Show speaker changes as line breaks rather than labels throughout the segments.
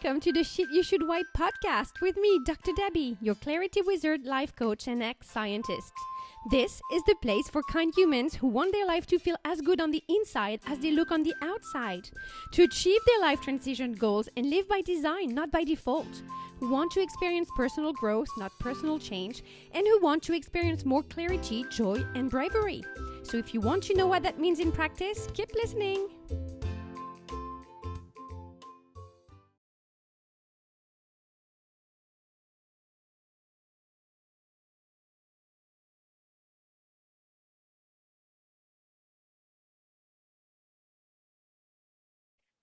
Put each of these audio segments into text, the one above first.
Welcome to the Shit You Should Wipe podcast with me, Dr. Debbie, your clarity wizard, life coach, and ex-scientist. This is the place for kind humans who want their life to feel as good on the inside as they look on the outside, to achieve their life transition goals and live by design, not by default, who want to experience personal growth, not personal change, and who want to experience more clarity, joy, and bravery. So if you want to know what that means in practice, keep listening.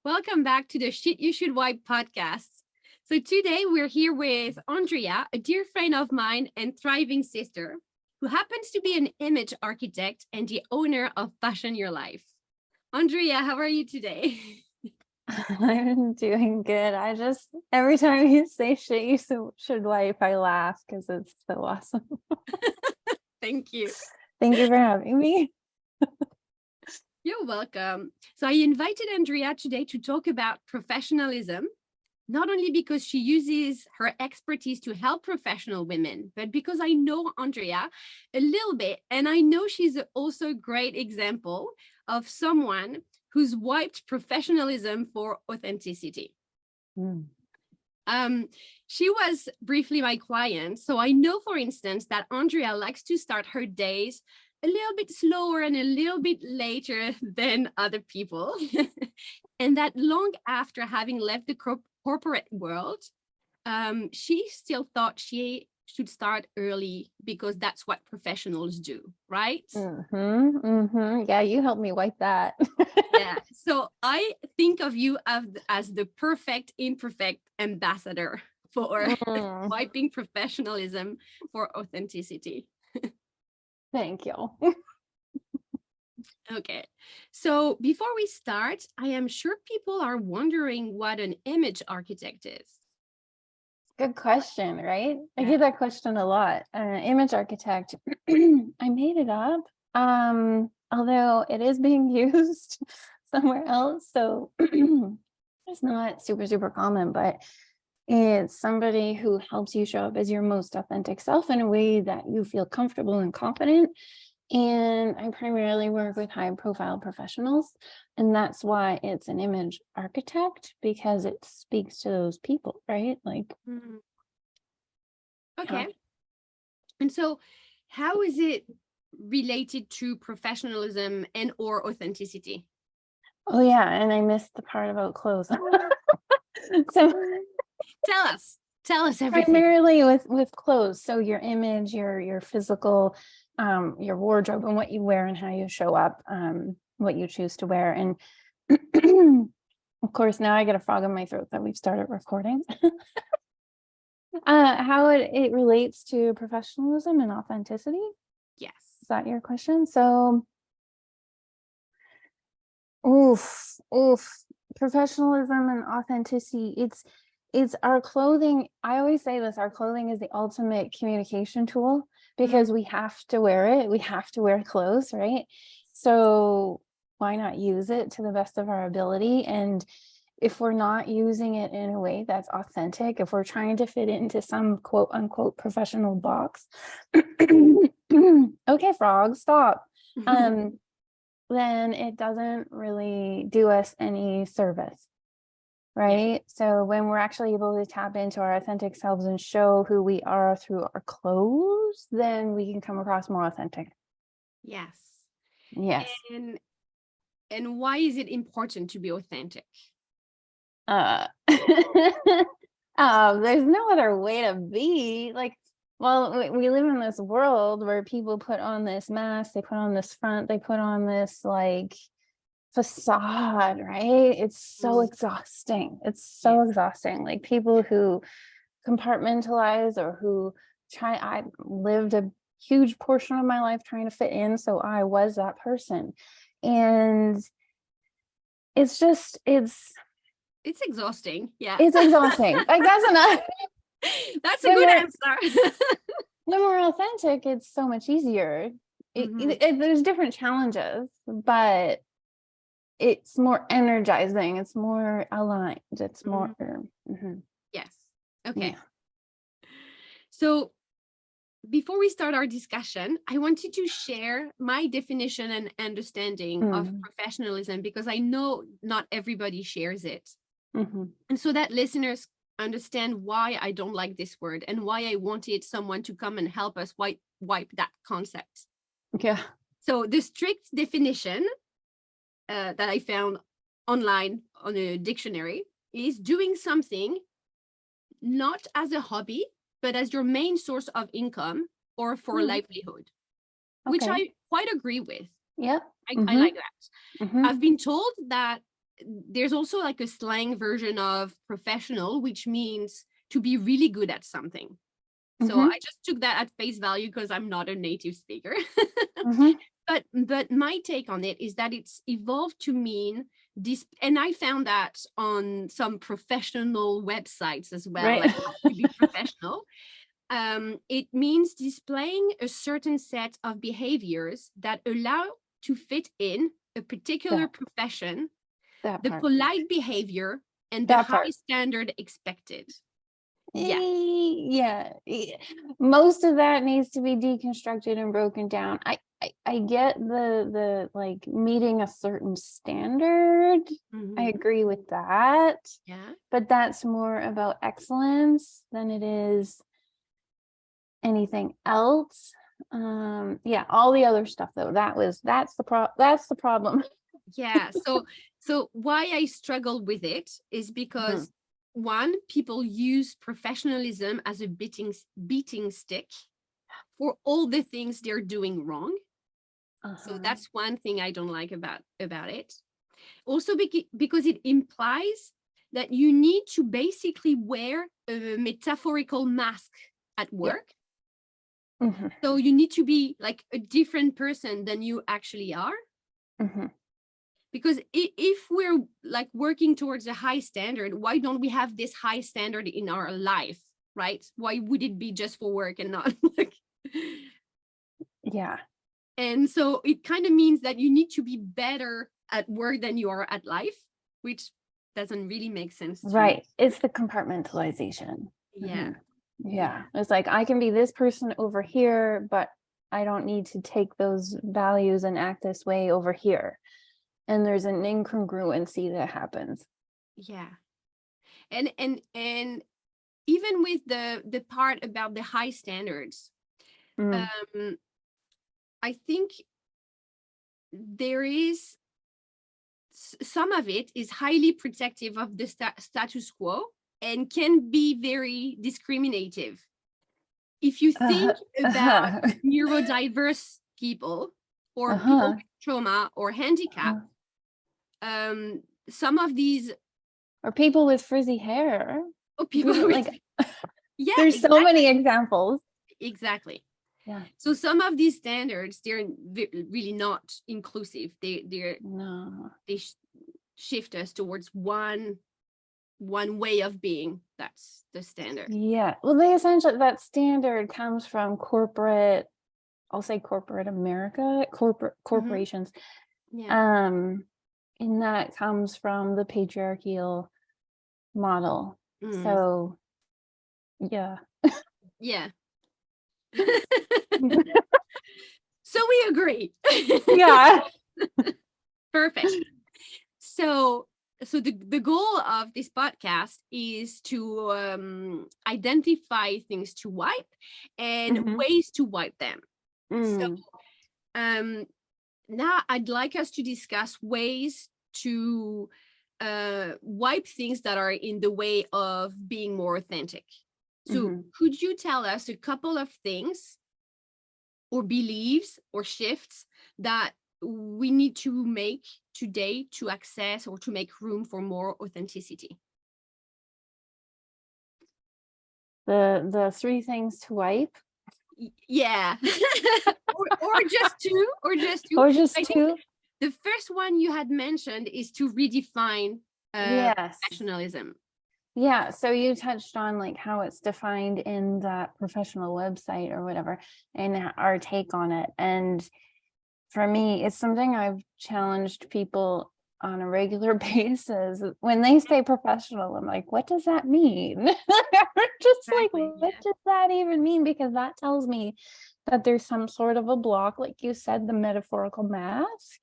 Welcome back to the Shit You Should Wipe podcast. So today we're here with Andrea, a dear friend of mine and thriving sister, who happens to be an image architect and the owner of Fashion Your Life. Andrea, how are you today?
I'm doing good. Every time you say shit you should wipe, I laugh because it's so awesome.
Thank you.
Thank you for having me.
You're welcome. So I invited Andrea today to talk about professionalism, not only because she uses her expertise to help professional women, but because I know Andrea a little bit, and I know she's also a great example of someone who's wiped professionalism for authenticity. She was briefly my client, so I know, for instance, that Andrea likes to start her days a little bit slower and a little bit later than other people. And that long after having left the corporate world, she still thought she should start early because that's what professionals do, right?
Yeah, you helped me wipe that.
Yeah. So I think of you as the perfect, imperfect ambassador for wiping professionalism for authenticity.
Thank you.
Okay, so before we start, I am sure people are wondering what an image architect is.
Good question, right?
Yeah.
I get that question a lot. Image architect, I made it up, although it is being used somewhere else, so it's not super common, but it's somebody who helps you show up as your most authentic self in a way that you feel comfortable and confident. And I primarily work with high profile professionals. And that's why it's an image architect, because it speaks to those people, right? Like,
okay.
Yeah.
And so how is it related to professionalism and or authenticity?
Oh yeah, and I missed the part about clothes. So
tell us everything.
Primarily with clothes, so your image, your physical, your wardrobe, and what you wear and how you show up, what you choose to wear. And of course, now I get a frog in my throat that we've started recording. How it relates to professionalism and authenticity?
Yes.
Is that your question? So professionalism and authenticity, it's our clothing. I always say this, our clothing is the ultimate communication tool, because we have to wear it. We have to wear clothes, right? So why not use it to the best of our ability? And if we're not using it in a way that's authentic, if we're trying to fit it into some quote unquote professional box, okay, frog, stop. Then it doesn't really do us any service, right? Yeah. So when we're actually able to tap into our authentic selves and show who we are through our clothes, then we can come across more authentic.
Yes.
And
why is it important to be authentic?
There's no other way to be. Like, well, we live in this world where people put on this mask, they put on this front, they put on this like facade, right? It's so exhausting. It's so exhausting. Like, people who compartmentalize or who I lived a huge portion of my life trying to fit in, so I was that person. And it's
exhausting. Yeah.
It's exhausting. Like, that's enough.
That's a good answer.
When we're authentic, it's so much easier. There's different challenges, but it's more energizing, it's more aligned, it's more
Yes. Okay.
yeah.
So before we start our discussion, I wanted to share my definition and understanding of professionalism, because I know not everybody shares it. And so that listeners understand why I don't like this word and why I wanted someone to come and help us wipe that concept.
Yeah.
So the strict definition that I found online on a dictionary is doing something not as a hobby, but as your main source of income or for livelihood, which I quite agree with.
Yeah.
I like that. I've been told that there's also like a slang version of professional, which means to be really good at something. So I just took that at face value because I'm not a native speaker. But my take on it is that it's evolved to mean this, and I found that on some professional websites as well,
Right.
like how to be professional. It means displaying a certain set of behaviors that allow to fit in a particular profession, the polite behavior, and the high standard expected.
Yeah. Most of that needs to be deconstructed and broken down. I get the like meeting a certain standard. I agree with that.
Yeah.
But that's more about excellence than it is anything else. All the other stuff though, that's the problem.
Yeah. So why I struggle with it is because one, people use professionalism as a beating stick for all the things they're doing wrong. So that's one thing I don't like about it. Also because it implies that you need to basically wear a metaphorical mask at work. So you need to be like a different person than you actually are. Because if we're like working towards a high standard, why don't we have this high standard in our life, right? Why would it be just for work and not like...
Yeah.
And so it kind of means that you need to be better at work than you are at life, which doesn't really make sense to
Right.
me.
It's the compartmentalization.
Yeah.
Yeah. It's like I can be this person over here, but I don't need to take those values and act this way over here. And there's an incongruency that happens.
Yeah. And even with the part about the high standards, I think there is some of it is highly protective of the status quo and can be very discriminative. If you think about neurodiverse people or people with trauma or handicap, some of these,
or people with frizzy hair,
or people with,
yeah, there's so many examples.
Exactly.
Yeah.
So some of these standards, they're really not inclusive. They shift us towards one way of being. That's the standard.
Yeah. Well, they essentially, that standard comes from corporate, I'll say corporate America, corporations.
Yeah.
And that comes from the patriarchal model. So yeah.
Yeah. So we agree.
Yeah.
Perfect. So the goal of this podcast is to identify things to wipe and ways to wipe them. So now I'd like us to discuss ways to wipe things that are in the way of being more authentic. So could you tell us a couple of things or beliefs or shifts that we need to make today to access or to make room for more authenticity?
The three things to wipe.
Yeah. or just two. The first one you had mentioned is to redefine professionalism.
Yeah, so you touched on like how it's defined in that professional website or whatever, and our take on it. And for me, it's something I've challenged people on a regular basis. When they say professional, I'm like, what does that mean? Just like,
Exactly.
what does that even mean? Because that tells me that there's some sort of a block, like you said, the metaphorical mask.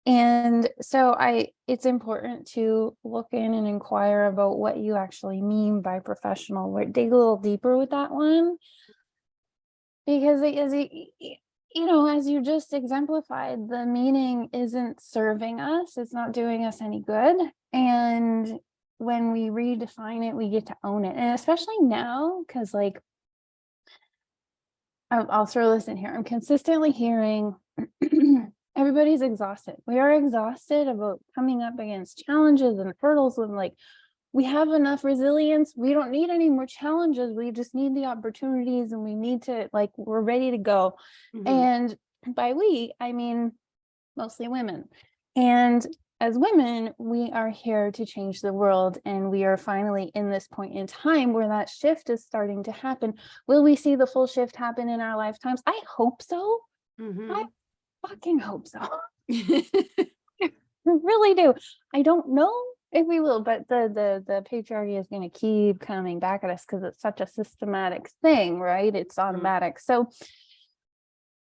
And so it's important to look in and inquire about what you actually mean by professional. Dig a little deeper with that one, because as you just exemplified, the meaning isn't serving us. It's not doing us any good. And when we redefine it, we get to own it. And especially now, because like, I'll throw this in here. I'm consistently hearing everybody's exhausted. We are exhausted about coming up against challenges and hurdles when like we have enough resilience. We don't need any more challenges. We just need the opportunities, and we need to, like, we're ready to go. And by we, I mean mostly women. And as women, we are here to change the world. And we are finally in this point in time where that shift is starting to happen. Will we see the full shift happen in our lifetimes? I hope so. I fucking hope so. I really do. I don't know if we will, but the patriarchy is going to keep coming back at us because it's such a systematic thing, right? It's automatic. So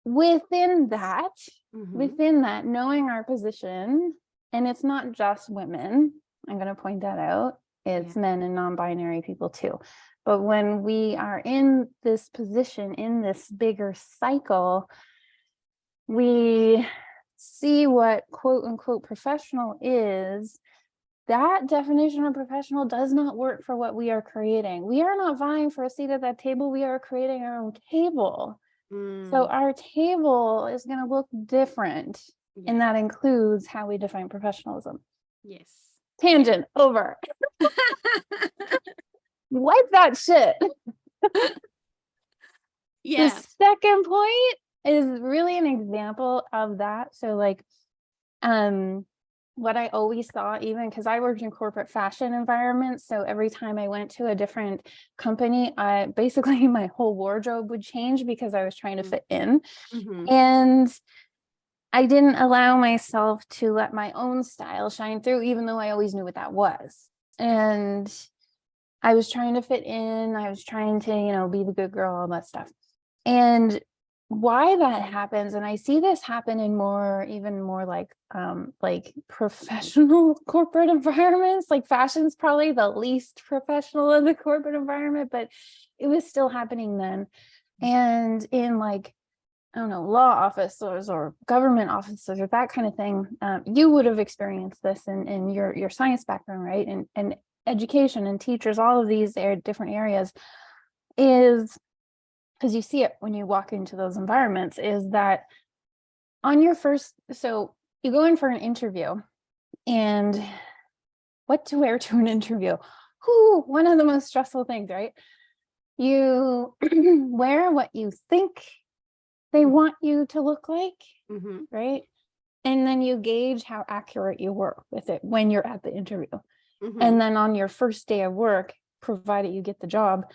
within that, knowing our position, and it's not just women, I'm going to point that out, it's men and non-binary people too. But when we are in this position, in this bigger cycle, we see what quote unquote professional is. That definition of professional does not work for what we are creating. We are not vying for a seat at that table. We are creating our own table. So our table is going to look different. And that includes how we define professionalism.
Yes.
Tangent over. Wipe that shit. The second point is really an example of that. So like, what I always thought, even because I worked in corporate fashion environments, so every time I went to a different company, basically my whole wardrobe would change because I was trying to fit in. And I didn't allow myself to let my own style shine through, even though I always knew what that was. And I was trying to fit in. I was trying to, be the good girl, all that stuff. And why that happens, and I see this happen in even more like professional corporate environments. Like fashion's probably the least professional of the corporate environment, but it was still happening then. And in like, I don't know, law officers or government offices or that kind of thing, you would have experienced this in your science background, right? And education and teachers, all of these different areas, is because you see it when you walk into those environments, is that on your so you go in for an interview, and what to wear to an interview? One of the most stressful things, right? You wear what you think they want you to look like, right? And then you gauge how accurate you were with it when you're at the interview. And then on your first day of work, provided you get the job,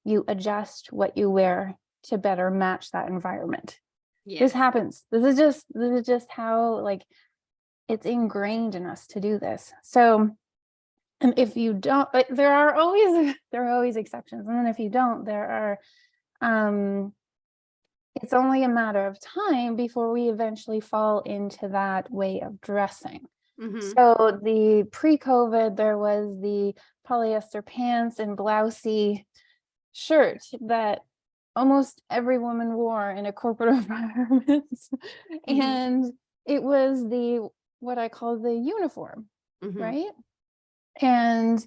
you adjust what you wear to better match that environment. This happens. This is just how, like, it's ingrained in us to do this. So, and if you don't, there are always exceptions. And then if you don't, there are, it's only a matter of time before we eventually fall into that way of dressing. So the pre-COVID, there was the polyester pants and blousey shirt that almost every woman wore in a corporate environment. And it was what I call the uniform, right? And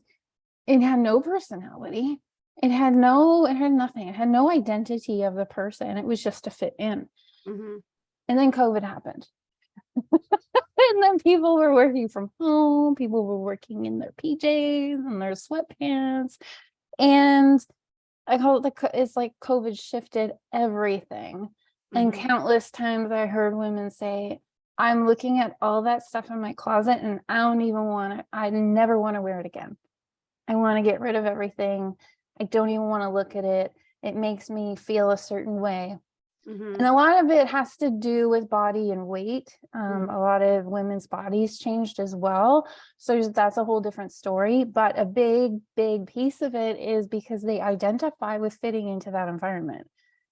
it had no personality. It had nothing. It had no identity of the person. It was just to fit in. And then COVID happened. And then people were working from home. People were working in their PJs and their sweatpants. And I call it it's like COVID shifted everything. And countless times I heard women say, I'm looking at all that stuff in my closet and I never want to wear it again. I want to get rid of everything. I don't even want to look at it. It makes me feel a certain way. And a lot of it has to do with body and weight. A lot of women's bodies changed as well. So that's a whole different story. But a big piece of it is because they identify with fitting into that environment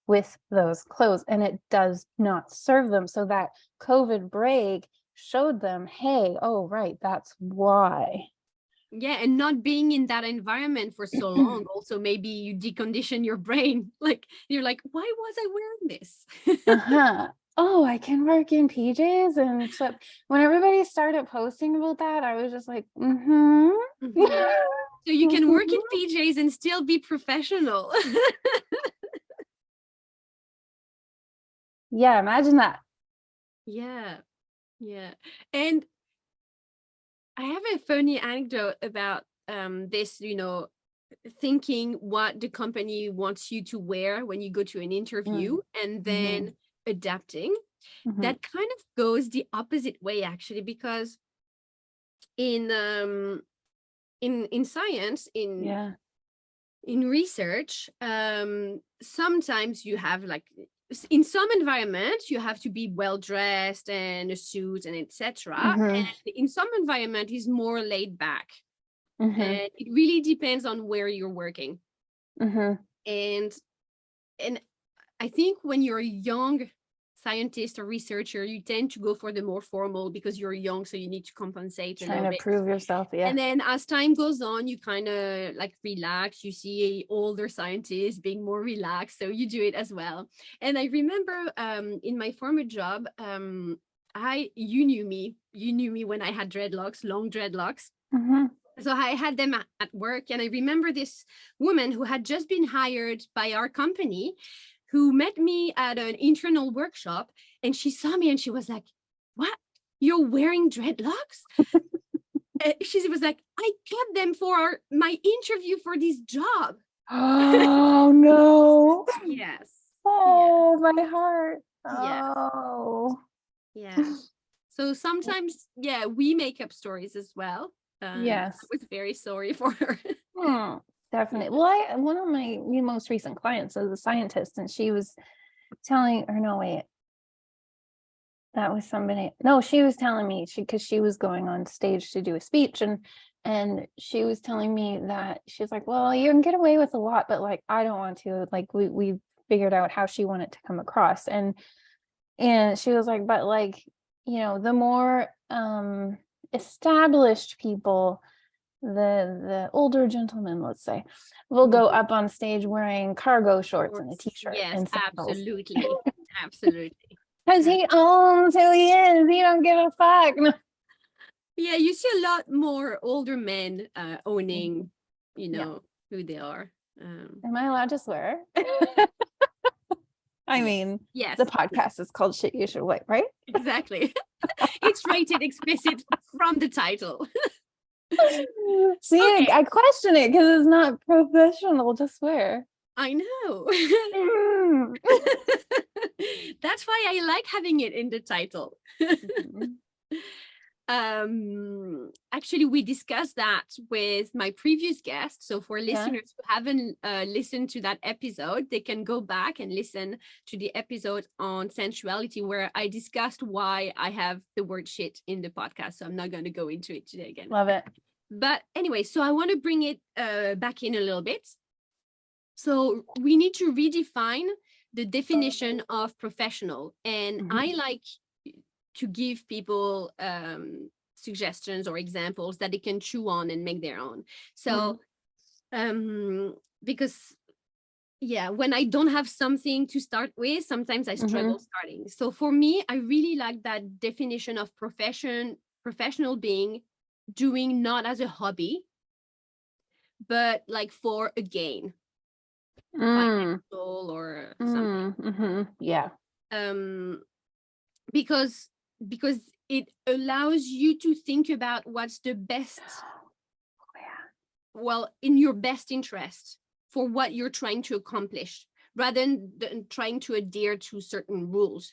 with those clothes, and it does not serve them. So that COVID break showed them, hey, oh, right, that's why.
Yeah, and not being in that environment for so long, also maybe you decondition your brain. Like you're like, why was I wearing this?
Oh, I can work in PJs. And so when everybody started posting about that, I was just like,
So you can work in PJs and still be professional.
Yeah, imagine that.
Yeah. And I have a funny anecdote about this, thinking what the company wants you to wear when you go to an interview and then adapting. That kind of goes the opposite way, actually, because in science, in research, sometimes you have like, in some environments you have to be well dressed and a suit and etc. And in some environment is more laid back. And it really depends on where you're working. And I think when you're a young scientist or researcher, you tend to go for the more formal because you're young, so you need to compensate
trying to prove yourself.
And then as time goes on, you kind of like relax. You see older scientists being more relaxed, so you do it as well. And I remember in my former job, you knew me when I had dreadlocks, long dreadlocks. So I had them at work, and I remember this woman who had just been hired by our company, who met me at an internal workshop, and she saw me and she was like, "What? You're wearing dreadlocks?" She was like, "I kept them for my interview for this job."
Oh no.
Yes.
Oh, my heart.
Yeah.
Oh.
Yeah. So sometimes, yeah, we make up stories as well.
Yes.
I was very sorry for her.
Definitely. Well, one of my most recent clients is a scientist, and she was telling, or no, wait, that was somebody. No, she was telling me because she was going on stage to do a speech, and she was telling me that she's like, well, you can get away with a lot, but like I don't want to. Like we figured out how she wanted to come across, and she was like, but like, the more established people, the older gentlemen, let's say, will go up on stage wearing cargo shorts and a t-shirt.
Yes,
and sandals.
absolutely.
Because he owns who he is. He don't give a fuck. No.
Yeah, you see a lot more older men owning, who they are.
Am I allowed to swear? I mean,
yes.
The podcast is called Shit You Should Wait, right?
Exactly. It's rated explicit from the title.
See, okay. I question it because it's not professional to swear.
I know. That's why I like having it in the title. Actually, we discussed that with my previous guest. So for listeners who haven't listened to that episode, they can go back and listen to the episode on sensuality, where I discussed why I have the word shit in the podcast. So I'm not going to go into it today again.
Love it.
But anyway, so I want to bring it back in a little bit. So we need to redefine the definition of professional. And I like to give people suggestions or examples that they can chew on and make their own. So because when I don't have something to start with, sometimes I struggle starting. So for me, I really like that definition of professional being doing not as a hobby, but like for a gain, financial or something.
Yeah.
Because it allows you to think about what's the best, well, in your best interest for what you're trying to accomplish, rather than trying to adhere to certain rules.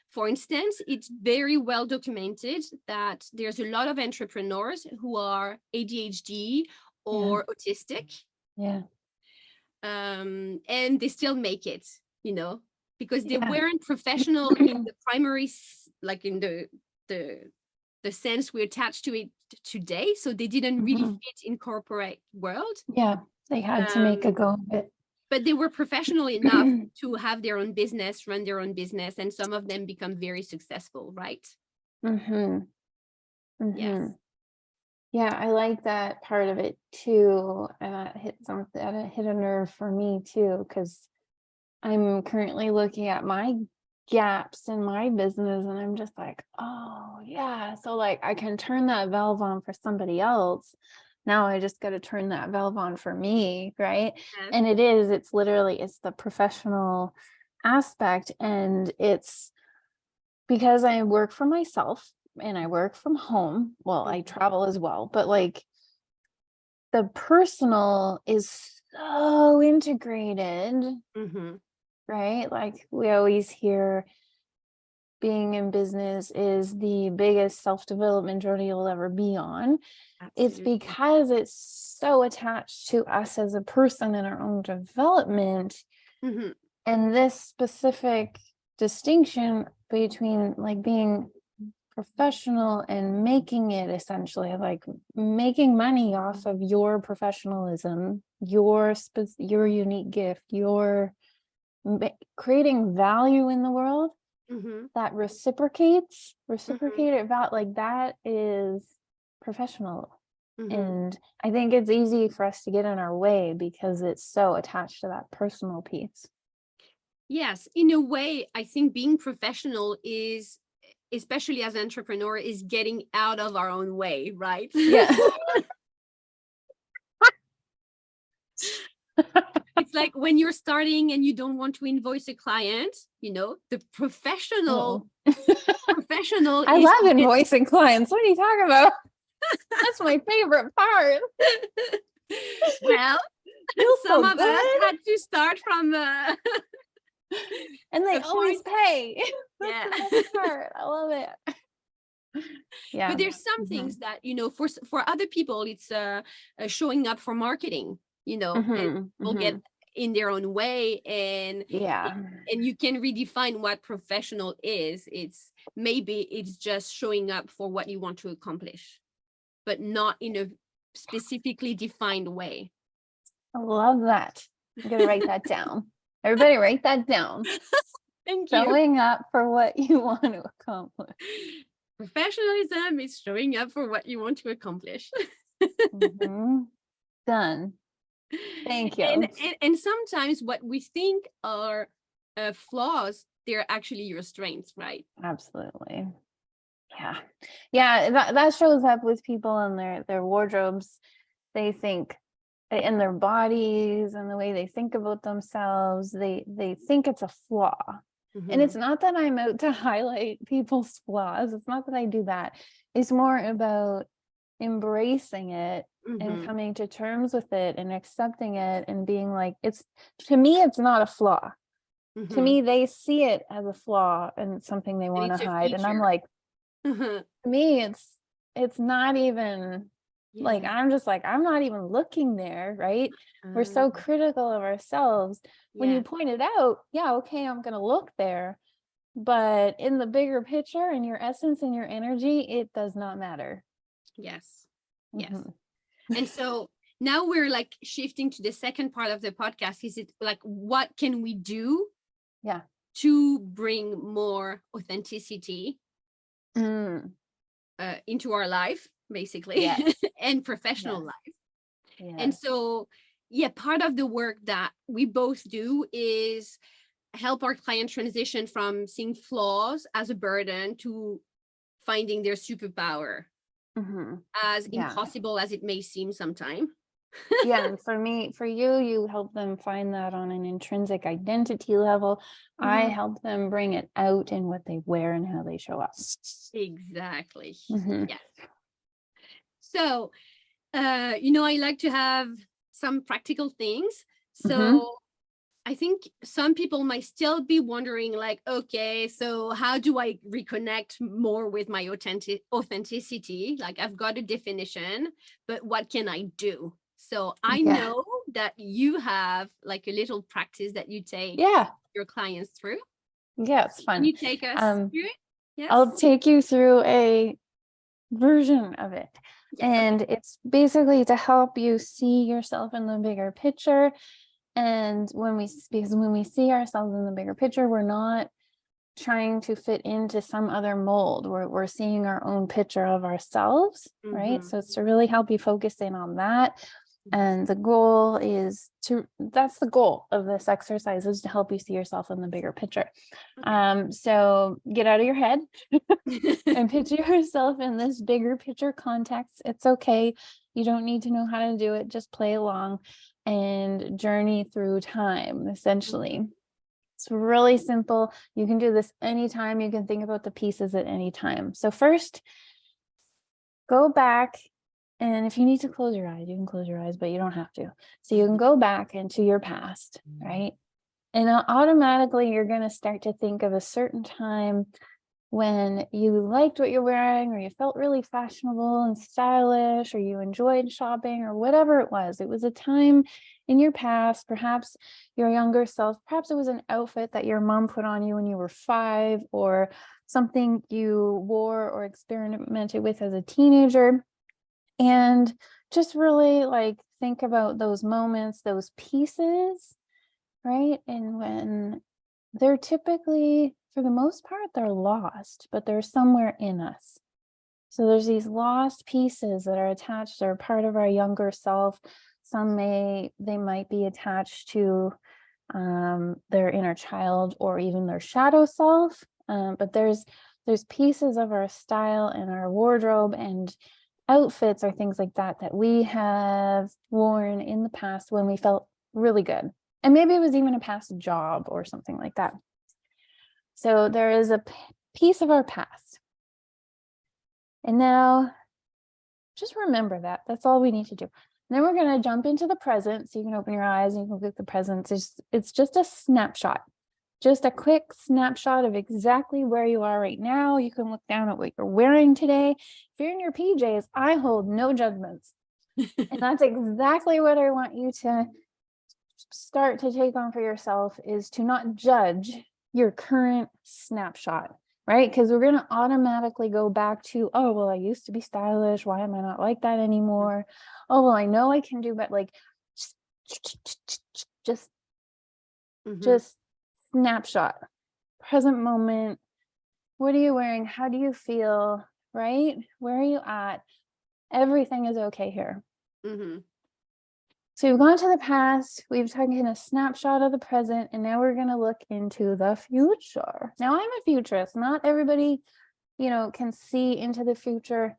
For instance, it's very well documented that there's a lot of entrepreneurs who are ADHD or autistic, and they still make it. because they
Yeah.
weren't professional in the primary, like in the sense we attach to it today. So they didn't really
Mhm.
fit in corporate world.
Yeah, they had to make a go of it.
But they were professional enough to have their own business, run their own business, and some of them become very successful, right?
Mm-hmm.
Yes.
Mm-hmm. Yeah, I like that part of it too. That hit a nerve for me too, because I'm currently looking at my gaps in my business and I'm just like, oh yeah. So like I can turn that valve on for somebody else. Now I just got to turn that valve on for me, right?
Yes.
And it's literally, it's the professional aspect. And it's because I work for myself and I work from home. Well, I travel as well, but like the personal is so integrated, right? Like we always hear being in business is the biggest self-development journey you'll ever be on. It's
Absolutely.
because it's so attached to us as a person and our own development. And this specific distinction between like being professional and making it, essentially like making money off of your professionalism, your unique gift, your creating value in the world that reciprocated about, like that is professional. And I think it's easy for us to get in our way because it's so attached to that personal piece.
Yes, in a way, I think being professional is, especially as an entrepreneur, is getting out of our own way, right?
Yeah.
It's like when you're starting and you don't want to invoice a client, you know, the professional
I
is
love invoicing clients. What are you talking about? That's my favorite part.
Well,
Feels
some
so
of us
good.
had to start from
And they
a
always
point.
pay. That's
Yeah.
the best part. I love it. Yeah.
But there's some things that, you know, for other people, it's showing up for marketing, you know, and people get in their own way, and
yeah,
and you can redefine what professional is. It's just showing up for what you want to accomplish, but not in a specifically defined way.
I love that. I'm gonna write that down. Everybody write that down.
Thank you.
Showing up for what you want to accomplish.
Professionalism is showing up for what you want to accomplish.
Done. Thank you.
And sometimes what we think are flaws, they're actually your strengths, right?
Absolutely. Yeah, that shows up with people in their wardrobes. They think in their bodies and the way they think about themselves, they think it's a flaw. And it's not that I'm out to highlight people's flaws. It's not that I do that. It's more about embracing it and coming to terms with it and accepting it and being like, to me, it's not a flaw. To me, they see it as a flaw and something they want to hide. And I'm like, to me, it's not even like, I'm just like, I'm not even looking there, right? We're so critical of ourselves. When you point it out, yeah, okay, I'm going to look there. But in the bigger picture, in your essence and your energy, it does not matter.
Yes. And so now we're like shifting to the second part of the podcast. Is it like, what can we do to bring more authenticity into our life, basically, and professional life? And so, part of the work that we both do is help our client transition from seeing flaws as a burden to finding their superpower, as impossible as it may seem sometimes.
And for you help them find that on an intrinsic identity level. I help them bring it out in what they wear and how they show up.
Exactly. Yeah. So, I like to have some practical things. So I think some people might still be wondering, like, okay, so how do I reconnect more with my authenticity? Like, I've got a definition, but what can I do? So I know that you have like a little practice that you take your clients through.
Yeah, it's
Can
fun.
you take us through it? Yes.
I'll take you through a version of it. And it's basically to help you see yourself in the bigger picture. And because when we see ourselves in the bigger picture, we're not trying to fit into some other mold. We're seeing our own picture of ourselves, right? So it's to really help you focus in on that. And the goal is that's the goal of this exercise, is to help you see yourself in the bigger picture. So get out of your head and picture yourself in this bigger picture context. It's okay. You don't need to know how to do it. Just play along and journey through time, essentially. It's really simple. You can do this anytime. You can think about the pieces at any time. So first, go back. And if you need to close your eyes, you can close your eyes, but you don't have to. So you can go back into your past, right? And automatically you're going to start to think of a certain time when you liked what you're wearing, or you felt really fashionable and stylish, or you enjoyed shopping, or whatever it was. It was a time in your past, perhaps your younger self, perhaps it was an outfit that your mom put on you when you were 5, or something you wore or experimented with as a teenager. And just really think about those moments, those pieces, right? And when they're typically, for the most part, they're lost, but they're somewhere in us. So there's these lost pieces that are attached, they're part of our younger self. They might be attached to their inner child, or even their shadow self. But there's pieces of our style and our wardrobe and outfits or things like that we have worn in the past when we felt really good. And maybe it was even a past job or something like that. So there is a piece of our past. And now just remember that. That's all we need to do. And then we're going to jump into the present. So you can open your eyes and you can look at the present. It's just a snapshot. Just a quick snapshot of exactly where you are right now. You can look down at what you're wearing today. If you're in your PJs, I hold no judgments. And that's exactly what I want you to start to take on for yourself, is to not judge your current snapshot, right? Because we're going to automatically go back to, oh, well, I used to be stylish. Why am I not like that anymore? Oh, well, I know I can do, but just snapshot, present moment. What are you wearing? How do you feel? Right? Where are you at? Everything is okay here. So we've gone to the past, we've taken a snapshot of the present, and now we're going to look into the future. Now, I'm a futurist. Not everybody, can see into the future.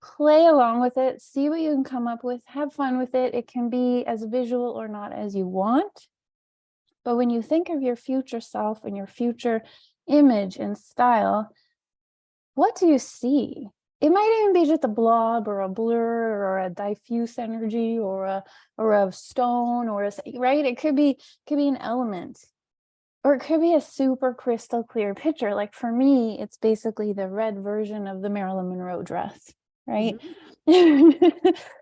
Play along with it. See what you can come up with. Have fun with it. It can be as visual or not as you want. But when you think of your future self and your future image and style, what do you see? It might even be just a blob or a blur or a diffuse energy or a stone right? It could be an element, or it could be a super crystal clear picture. Like for me, it's basically the red version of the Marilyn Monroe dress, right?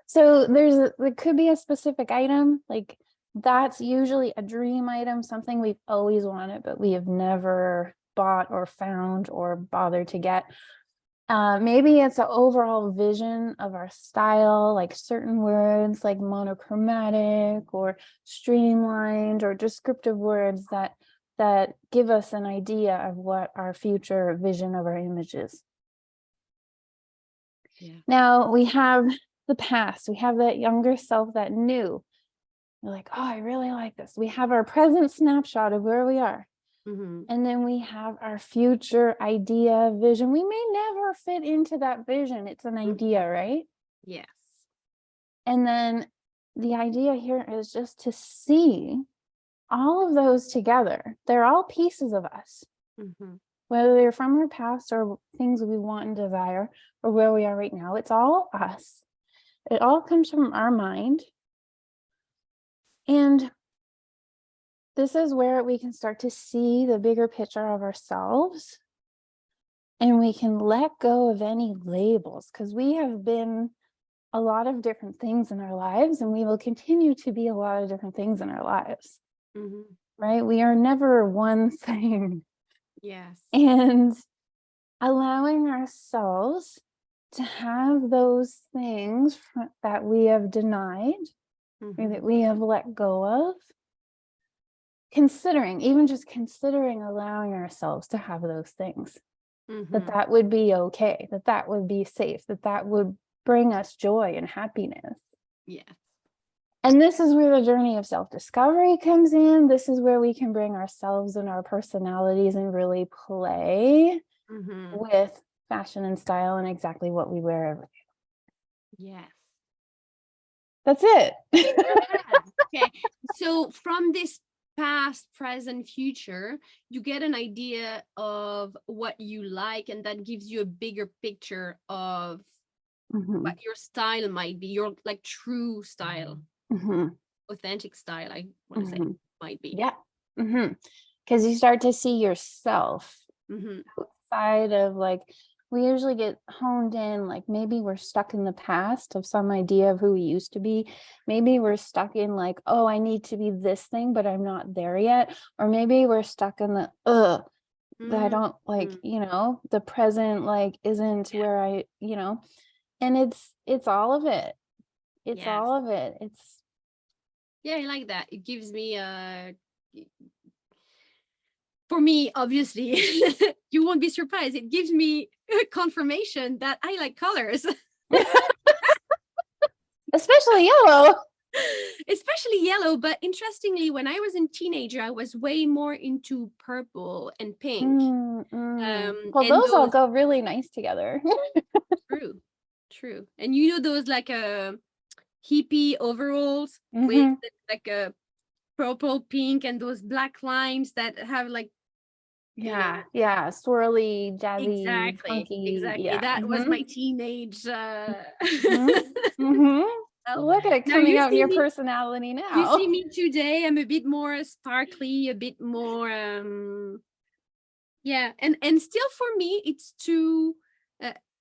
So there could be a specific item, like that's usually a dream item, something we've always wanted, but we have never bought or found or bothered to get. Maybe it's an overall vision of our style, like certain words like monochromatic or streamlined, or descriptive words that give us an idea of what our future vision of our image is. Now we have the past. We have that younger self that knew. You're like, oh, I really like this. We have our present snapshot of where we are. And then we have our future idea, vision. We may never fit into that vision. It's an idea, right?
Yes.
And then the idea here is just to see all of those together. They're all pieces of us. Whether they're from our past or things we want and desire, or where we are right now, it's all us. It all comes from our mind. And this is where we can start to see the bigger picture of ourselves, and we can let go of any labels, because we have been a lot of different things in our lives, and we will continue to be a lot of different things in our lives. right? We are never one thing.
Yes.
And allowing ourselves to have those things that we have denied or that we have let go of, even just considering allowing ourselves to have those things, that would be okay, that would be safe, that would bring us joy and happiness.
Yeah.
And this is where the journey of self-discovery comes in. This is where we can bring ourselves and our personalities and really play with fashion and style and exactly what we wear every day.
Yes.
That's it.
Okay. So from this past, present, future, you get an idea of what you like, and that gives you a bigger picture of what your style might be, your like true style, authentic style, I want to say might be.
Yeah. Because you start to see yourself outside of, like, we usually get honed in, like maybe we're stuck in the past of some idea of who we used to be. Maybe we're stuck in like, oh, I need to be this thing, but I'm not there yet. Or maybe we're stuck in the that I don't like, the present like isn't where I, and it's all of it. It's all of it. It's
I like that. It gives me for me, obviously, you won't be surprised. It gives me confirmation that I like colors.
especially yellow.
Especially yellow, but interestingly, when I was a teenager, I was way more into purple and pink.
Well,
And
those all go really nice together.
True. And those like hippie overalls with like a purple, pink, and those black lines that have like
swirly, jazzy, funky.
Exactly. That was my teenage.
Look at it coming out in your personality now.
You see me today. I'm a bit more sparkly, a bit more. And still for me, it's too.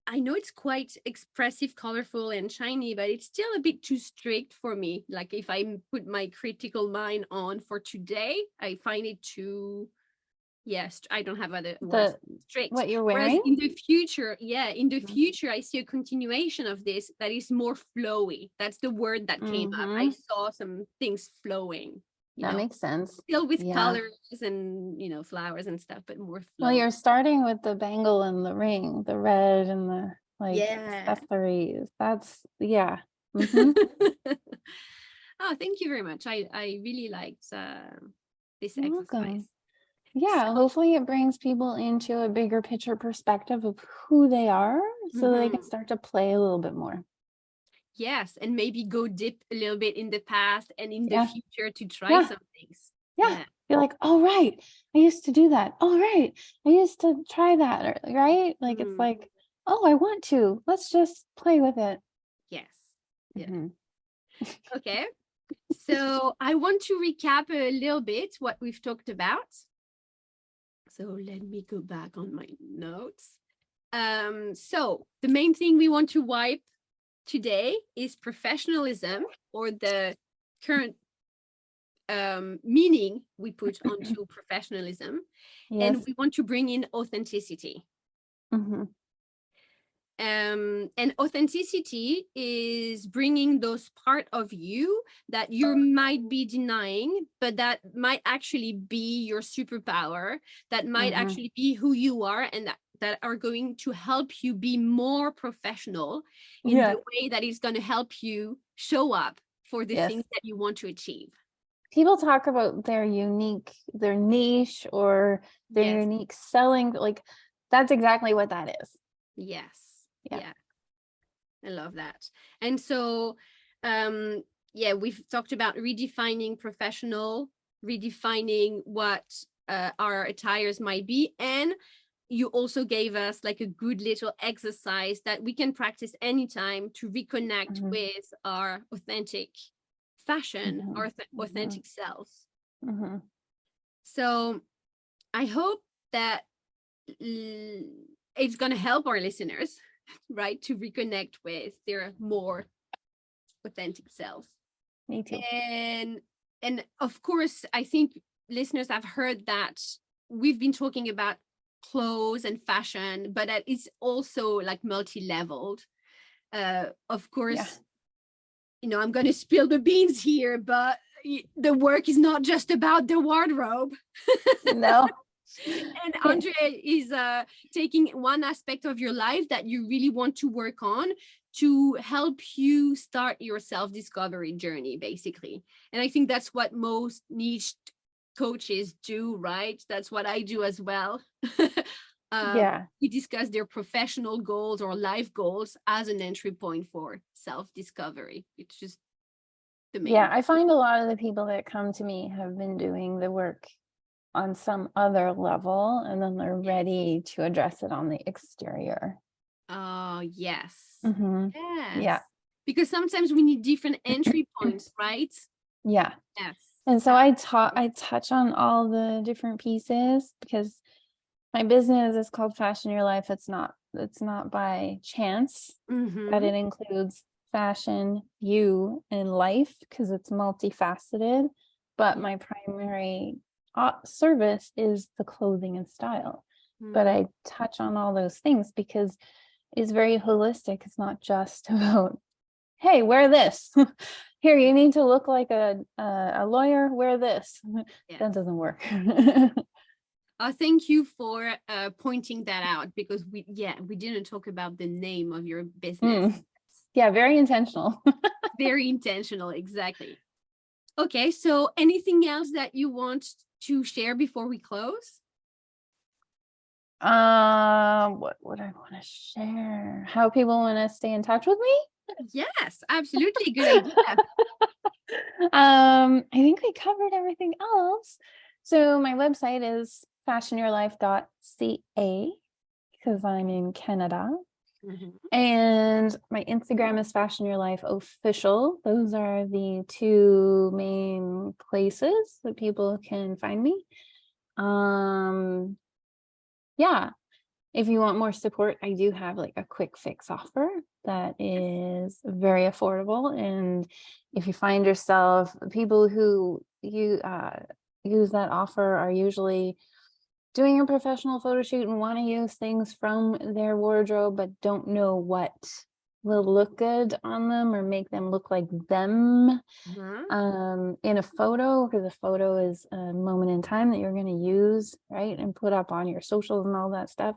I know it's quite expressive, colorful, and shiny, but it's still a bit too strict for me. Like if I put my critical mind on for today, I find it too. Yes, I don't have other words. Strict.
What you're wearing.
Whereas in the future, I see a continuation of this that is more flowy. That's the word that came up. I saw some things flowing.
That makes sense.
Still with colors and flowers and stuff, but more flowy.
Well, you're starting with the bangle and the ring, the red and the accessories. That's
Oh, thank you very much. I really liked this
You're
exercise.
Welcome. Yeah, hopefully it brings people into a bigger picture perspective of who they are so they can start to play a little bit more.
Yes, and maybe go dip a little bit in the past and in the future to try some things.
Yeah. You're like, oh, right, I used to do that. Oh, right, I used to try that, right? Like, it's like, oh, I want to. Let's just play with it.
Yes. Yeah. Okay. So I want to recap a little bit what we've talked about. So let me go back on my notes. So the main thing we want to wipe today is professionalism, or the current meaning we put onto professionalism. And we want to bring in authenticity. And authenticity is bringing those part of you that you might be denying, but that might actually be your superpower, that might actually be who you are, and that are going to help you be more professional in the way that is going to help you show up for the things that you want to achieve.
People talk about their niche or their unique selling, like that's exactly what that is.
Yeah, I love that. And so we've talked about redefining professional, redefining what our attires might be, and you also gave us like a good little exercise that we can practice anytime to reconnect with our authentic fashion, our authentic selves. So I hope that it's going to help our listeners, right, to reconnect with their more authentic selves.
Me too.
And of course, I think listeners have heard that we've been talking about clothes and fashion, but that it's also like multi-leveled. Of course, I'm going to spill the beans here, but the work is not just about the wardrobe.
No.
And Andrea is taking one aspect of your life that you really want to work on to help you start your self-discovery journey, basically. And I think that's what most niche coaches do, right? That's what I do as well. We discuss their professional goals or life goals as an entry point for self-discovery. It's just the main.
I find a lot of the people that come to me have been doing the work on some other level, and then they're ready to address it on the exterior.
Oh, yes.
Mm-hmm.
Yes.
Yeah.
Because sometimes we need different entry points, right?
Yeah.
Yes.
And so I touch on all the different pieces, because my business is called Fashion Your Life. It's not by chance that it includes fashion, you, and life, because it's multifaceted. But my primary service is the clothing and style. But I touch on all those things because it's very holistic. It's not just about, hey, wear this. Here, you need to look like a lawyer, wear this. Yes. That doesn't work.
Thank you for pointing that out, because we didn't talk about the name of your business.
Yeah, very intentional.
Very intentional, exactly. Okay, so anything else that you want to share before we close?
What would I want to share? How people want to stay in touch with me?
Yes, absolutely. Good idea.
I think we covered everything else. So my website is fashionyourlife.ca, because I'm in Canada. And my Instagram is Fashion Your Life Official. Those are the two main places that people can find me. If you want more support, I do have like a quick fix offer that is very affordable. And if you find yourself, people who use that offer are usually doing a professional photo shoot and want to use things from their wardrobe, but don't know what will look good on them or make them look like them in a photo, because a photo is a moment in time that you're going to use, right, and put up on your socials and all that stuff.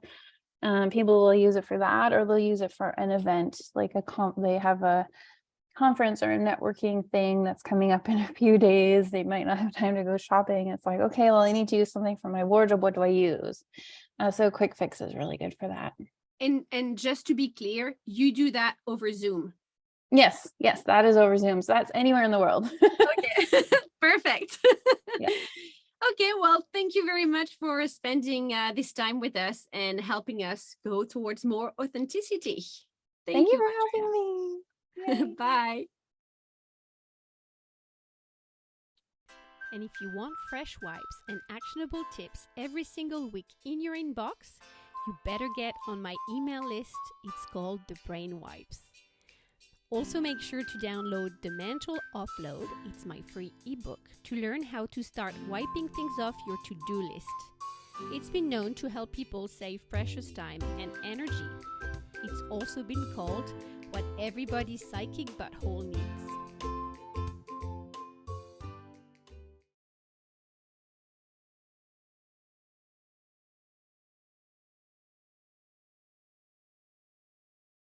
People will use it for that, or they'll use it for an event, like they have a conference or a networking thing that's coming up in a few days. They might not have time to go shopping. It's like, okay, well, I need to use something from my wardrobe. What do I use? So Quick Fix is really good for that.
And just to be clear, you do that over Zoom?
Yes, that is over Zoom. So that's anywhere in the world.
Okay, perfect.
Yeah.
Okay, well, thank you very much for spending this time with us and helping us go towards more authenticity.
Thank you for having me.
Bye. And if you want fresh wipes and actionable tips every single week in your inbox, you better get on my email list. It's called the Brain Wipes. Also, make sure to download The Mental Offload. It's my free ebook to learn how to start wiping things off your to-do list. It's been known to help people save precious time and energy. It's also been called what everybody's psychic butthole needs.